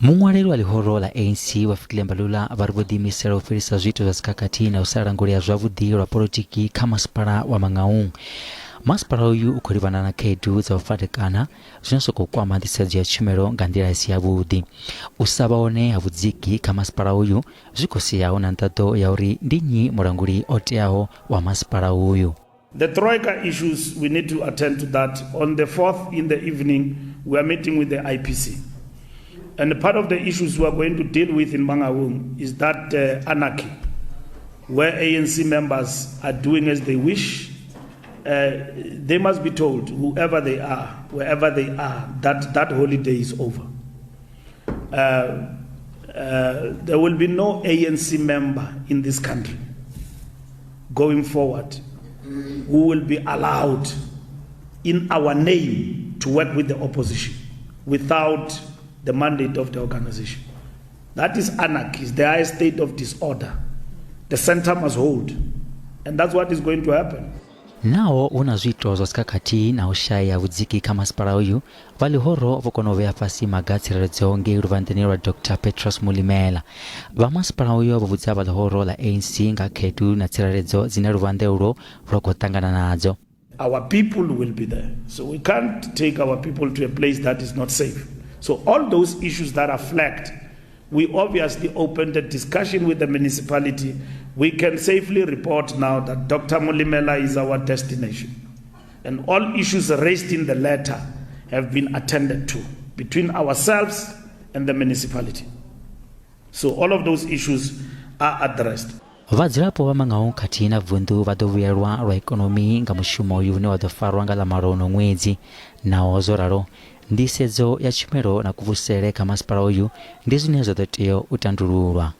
Muṅwaleli wa lihoro la ANC wafikile mbalula vari vho ḓiimisela u fhelisa zwiito zwa khakhathini na u sa langulea zwavhuḓi lwa polotiki kha masipala wa Mangaung. Masipala uyu u khou livhana na khaedu dza u fhandekana zwino sokou kwama nḓisedzo ya tshumelo nga nḓila i si yavhuḓi. U sa vha hone ha vhudziki kha masipala uyu zwi khou siaho na nṱaḓo ya uri ndi nnyi mulanguli o teaho wa masipala uyu. The Troika issues, we need to attend to that. On the 4th in the evening, we are meeting with the IPC. And part of the issues we are going to deal with in Mangaung is that anarchy, where ANC members are doing as they wish. They must be told, whoever they are, wherever they are, that that holiday is over. There will be no ANC member in this country going forward who will be allowed in our name to work with the opposition without the mandate of the organization. That is anarchy, the highest state of disorder. The center must hold, and that's what is going to happen. Nao una zwiito zwa khakhathini na u shaya vhudziki kha masipala uyu va lihoro vo kona u vhea fhasi maga a tsireledzo ngei luvhandeni lwa Dr. Petrus Mulimela. Va masipala uyo vho vhudza va lihoro la ANC nga khaedu na tsireledzo dzine luvhande ulo lwa khou ṱangana nadzo. Our people will be there, so we can't take our people to a place that is not safe. So all those issues that are flagged, we obviously opened a discussion with the municipality. We can safely report now that Dr. Mulimela is our destination. And all issues raised in the letter have been attended to between ourselves and the municipality. So all of those issues are addressed. Vhadzulapo vha Mangaung khathihi na vunḓu vha ḓo vhuyelwa lwa ikonomi nga mushumo uyu une wa ḓo farwa nga ḽa malo no ṅwedzi. Naho zwo ralo, nḓisedzo ya tshumelo na kuvhusele kha masipala uyu ndi zwine zwa ḓo tea u tandululwa.